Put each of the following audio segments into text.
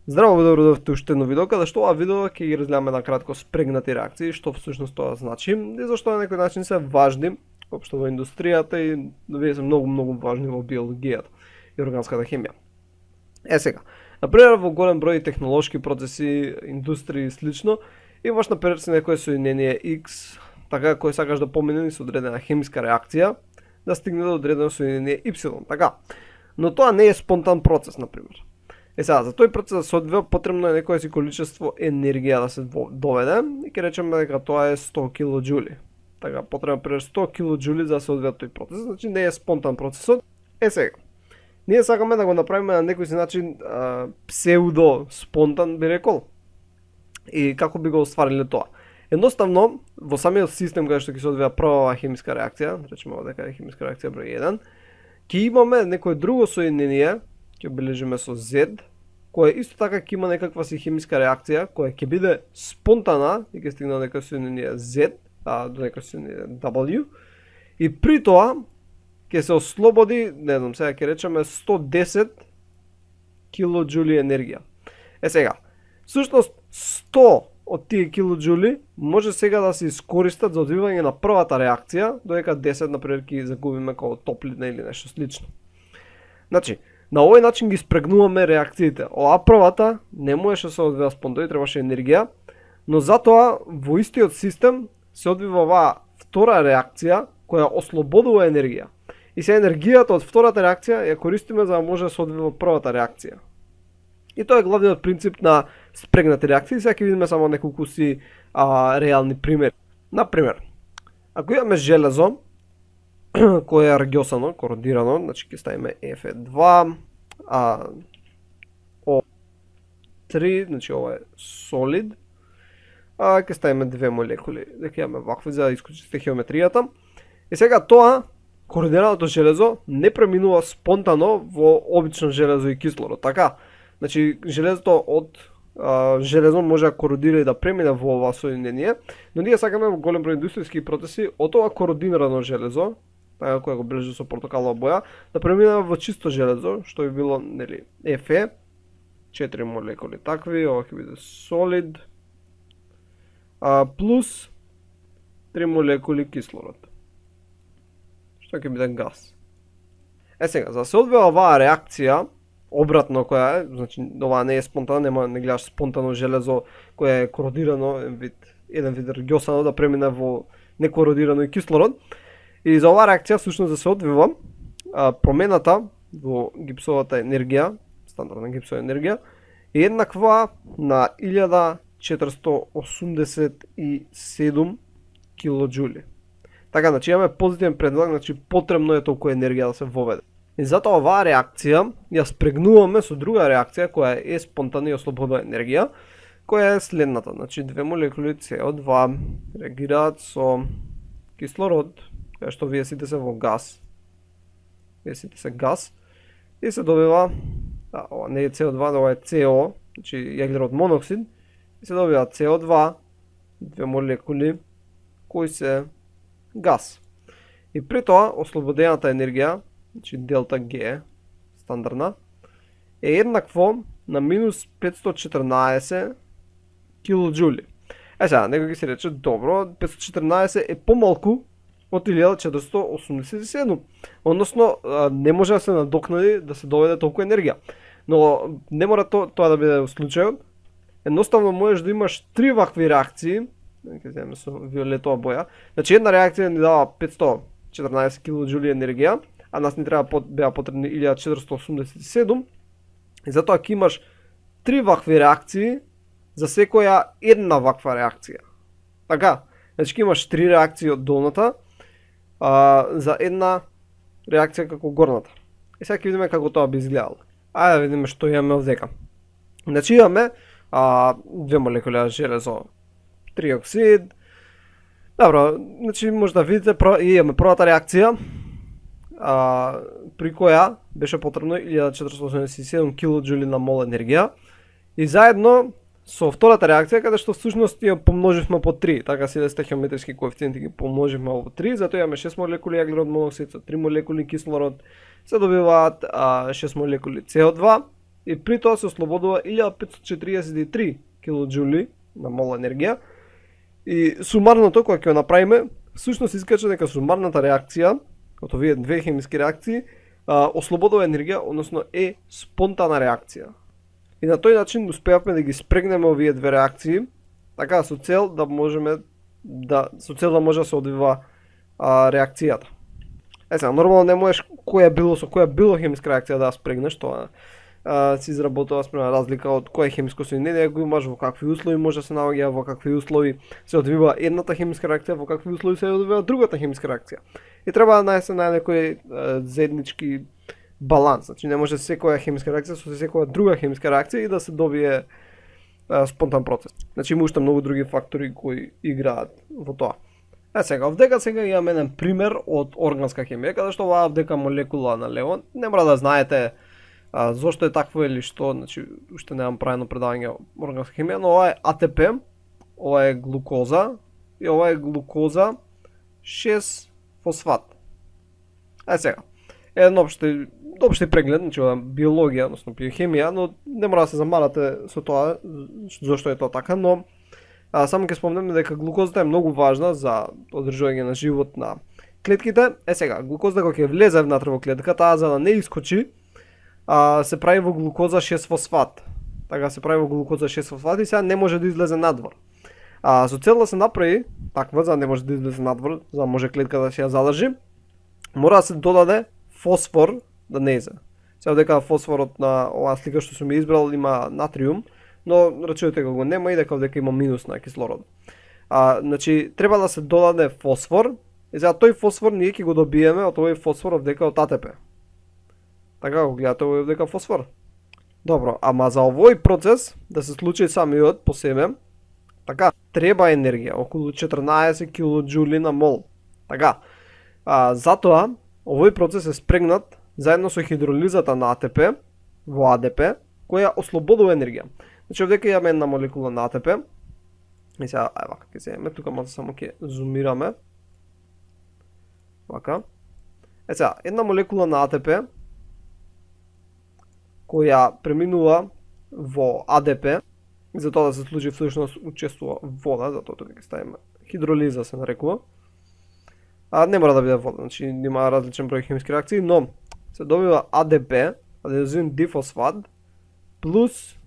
Здраво, добро дојдовте уште едно видео, каде што ова видео ќе ги разгледаме накратко спрегнати реакции, што всушност тоа значи и зашто на некој начин се важни општо во индустријата и вие се многу важни во биологијата и органската хемија. Сега, например во голем број технолошки процеси, индустрии и слично, имаш на пример некое соединение X, така кој сакаш да помине со одредена хемиска реакција, да стигне до одредено соединение Y, така. Но тоа не е спонтан процес, на пример. Сега, за тој процес да се одвива потребно е некое си количество енергија да се доведе и ќе речеме дека тоа е 100 килоџули. Така, потребно пример 100 килоџули за да се одвива тој процес, значи не е спонтан процесот. Сега, ние сакаме да го направиме на некој си начин псевдо спонтан, би рекол. И како би го оствариле тоа? Едноставно, во самиот систем каде што ќе се одвива прва хемиска реакција, речеме дека е хемиска реакција број 1, ќе имаме некое друго соединение, ќе обележиме со Z, која исто така ќе има некаква си хемиска реакција, која ќе биде спонтана и ќе стигне до некој соединение Z, до некој соединение W, и при тоа ќе се ослободи, не знам, сега ќе речеме 110 килоџули енергија. Сега, всушност 100 од тие килоџули може сега да се искористат за одвивање на првата реакција, додека 10 например ќе загубиме како топлина или нешто слично. Значи, на овој начин ги спрегнуваме реакциите. Ова првата не можеше да се одвива спонтано, требаше енергија, но затоа во истиот систем се одвива оваа втора реакција која ослободува енергија. И се енергијата од втората реакција ја користиме за да може да се одвива првата реакција. И тоа е главниот принцип на спрегнати реакции. Сега ќе видиме само неколку си реални примери. Например, ако имаме железо кој е аргиосано, кородирано, значи ќе ставиме Fe2, O3, значи ова е солид, ќе ставиме две молекули, дека имаме вакви за да исклучите хеометријата. И сега тоа, кородираното железо, не преминува спонтано во обично железо и кислород, така? Значи, железото од железо може да кородира и да премине во ова соединение, но ние сакаме во голем број индустријски процеси од ова кородирано железо, така која го бележи со портокалова боја, да преминува во чисто железо, што би било, нели, Fe, 4 молекули такви, ова ќе биде солид, плюс 3 молекули кислород, што ќе биде газ. Сега, за да се одвива оваа реакција, обратно која е, значи ова не е спонтано, не гледаш спонтано железо кое е кородирано, еден вид аргиосано да премине во некородирано и кислород. И за оваа реакција всушност да се одвива промената во гипсовата енергија, стандардна гипсова енергија, е еднаква на 1487 килоџули. Така, значи имаме позитивен предлог, значи потребно е толку енергија да се воведе. И затоа оваа реакција ја спрегнуваме со друга реакција која е спонтана и ослободува енергија, која е следната. Значи две молекули CO2 реагираат со кислород, кај што вие сите се во газ. Вие сите се газ и се добива, ова не е CO2, ова е CO, значи јаглерод моноксид, и се добива CO2, две молекули кои се газ. И при тоа ослободената енергија, значи делта G стандардна, е еднакво на минус 514 килоџули. Сега, некој ќе се рече, добро, 514 е помалку од 1487, односно не може да се надокнади да се доведе толку енергија. Но не мора тоа да биде случајот. Едноставно можеш да имаш три вакви реакции, ќе земеме со виолетова боја. Значи една реакција ни дава 514 килоџули енергија, а нас ни треба беа потребни 1487, и затоа ќе имаш три вакви реакции за секоја една ваква реакција. Така, значи ќе имаш три реакции од долната за една реакција како горната. И сега ќе видиме како тоа би изгледало. Ајде да видиме што имаме овдека. Значи имаме две молекули железо триоксид. Добро, значи може да видите имаме првата реакција, при која беше потребно 1487 килоџули на мол енергија, и заедно со втората реакција каде што всушност ја помноживме по 3, така си десте хеометриски коефициенти ги помноживме по 3, затоа имаме 6 молекули јаглерод моноксид со 3 молекули кислород, се добиваат 6 молекули CO2 и при тоа се ослободува 1543 килоџули на мол енергија. И сумарното кога ќе го направиме, всушност искача дека сумарната реакција од овие две хемиски реакции ослободува енергија, односно е спонтана реакција. И на тој начин успеавме да ги спрегнеме овие две реакции, така со цел да може да се одвива реакцијата. Сега, нормално не можеш со која било хемиска реакција да ја спрегнеш, тоа се изработува спрема разлика од кое хемиско соединение го имаш, во какви услови може да се наоѓа, во какви услови се одвива едната хемиска реакција, во какви услови се одвива другата хемиска реакција. И треба да се најде некој заеднички баланс, значи не може секоја хемиска реакција со секоја друга хемиска реакција и да се добие спонтан процес. Значи има уште многу други фактори кои играат во тоа. Сега имаме еден пример од органска хемија, каде што оваа вдека молекула на лево, не мора да знаете зошто е такво или што, значи уште немам правено предавање органска хемија, но ова е АТП, ова е глукоза и ова е глукоза 6 фосфат. Сега, еден општи преглед, значи ова биологија, односно биохемија, но не мора да се замарате со тоа зошто е тоа така, но само ќе спомнеме дека глукозата е многу важна за одржување на живот на клетките. Сега, глукозата кога ќе влезе внатре во клетка, таа за да не искочи, се прави во глукоза 6 фосфат. Така се прави во глукоза 6 фосфат и сега не може да излезе надвор. Со цел да се направи таква, за да не може да излезе надвор, за да може клетката да се ја задржи, мора да се додаде фосфор да не изе. Сега дека фосфорот на оваа слика што сум ја избрал има натриум, но рачунете дека го нема и дека има минус на кислород. Значи треба да се додаде фосфор и за тој фосфор ние ќе го добиеме од овој фосфор овдека од АТП. Така го гледате овој овдека фосфор. Добро, ама за овој процес да се случи самиот по себе, така треба енергија околу 14 килоџули на мол. Така. Затоа овој процес е спрегнат заедно со хидролизата на АТП во АДП, која ослободува енергија. Значи овдека имаме една молекула на АТП. И сега, вака ќе земеме, тука може само ќе зумираме. Вака. Сега, една молекула на АТП која преминува во АДП, и за тоа да се случи всушност учествува вода, затоа тука ќе ставиме хидролиза се нарекува. Не мора да биде вода, значи има различен број хемиски реакции, но се добива АДП, аденозин дифосфат, плюс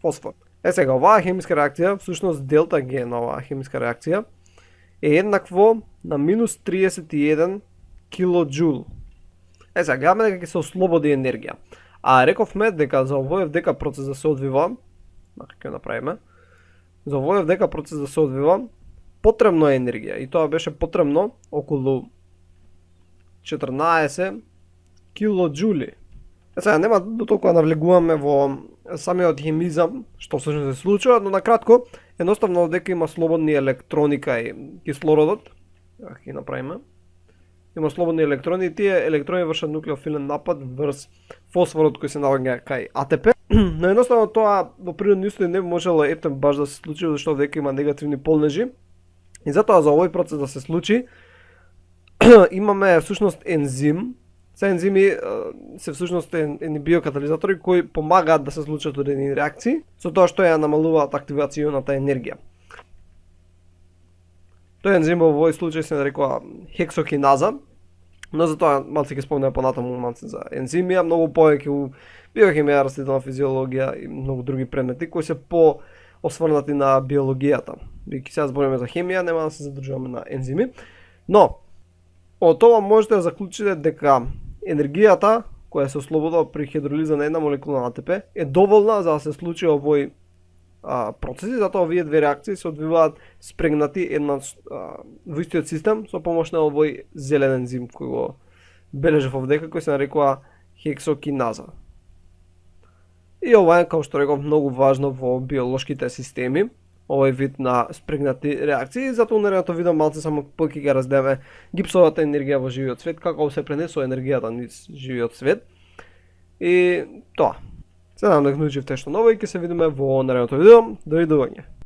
фосфор. Сега, оваа хемиска реакција, всушност делта Г на оваа хемиска реакција, е еднакво на минус 31 килоџул. Сега, гледаме дека ќе се ослободи енергија. Рековме дека за овој дека процес да се одвива, ќе направиме, за овој дека процес да се одвива, потребно е енергија. И тоа беше потребно околу 14 килоџули. Сега, нема до толкова навлегуваме во самиот хемизам, што всушност се случува, но накратко, едноставно дека има слободни електрони кај кислородот, ќе направиме, има слободни електрони и тие електрони вршат нуклеофилен напад врз фосфорот кој се наоѓа кај АТП, но едноставно тоа во природни услови не можело ептен баш да се случи, зашто дека има негативни полнежи, и затоа за овој процес да се случи, имаме всушност ензим. Се ензими се всушност едни биокатализатори кои помагаат да се случат одредени реакции, со тоа што ја намалуваат активацијната енергија. Тој ензим во овој случај се нарекува хексокиназа, но за тоа малце ќе спомнеме понатаму малце за ензимија, многу повеќе у биохемија, растителна физиологија и многу други предмети кои се осврнати на биологијата. Бидејќи сега збориме за хемија, нема да се задржуваме на ензими, но од тоа можете да заклучите дека енергијата која се ослободува при хидролиза на една молекула на АТП е доволна за да се случи овој процес, и затоа овие две реакции се одвиваат спрегнати една во истиот систем со помош на овој зелен ензим кој го бележев овдека, кој се нарекува хексокиназа. И ова е, како што реков, многу важно во биолошките системи, овој вид на спрегнати реакции, затоа наредното видео малце само ќе ги разгледаме гипсовата енергија во живиот свет, како се пренесува енергијата низ живиот свет. И тоа. Се надам дека научивте што ново и ќе се видиме во наредното видео. Довидување.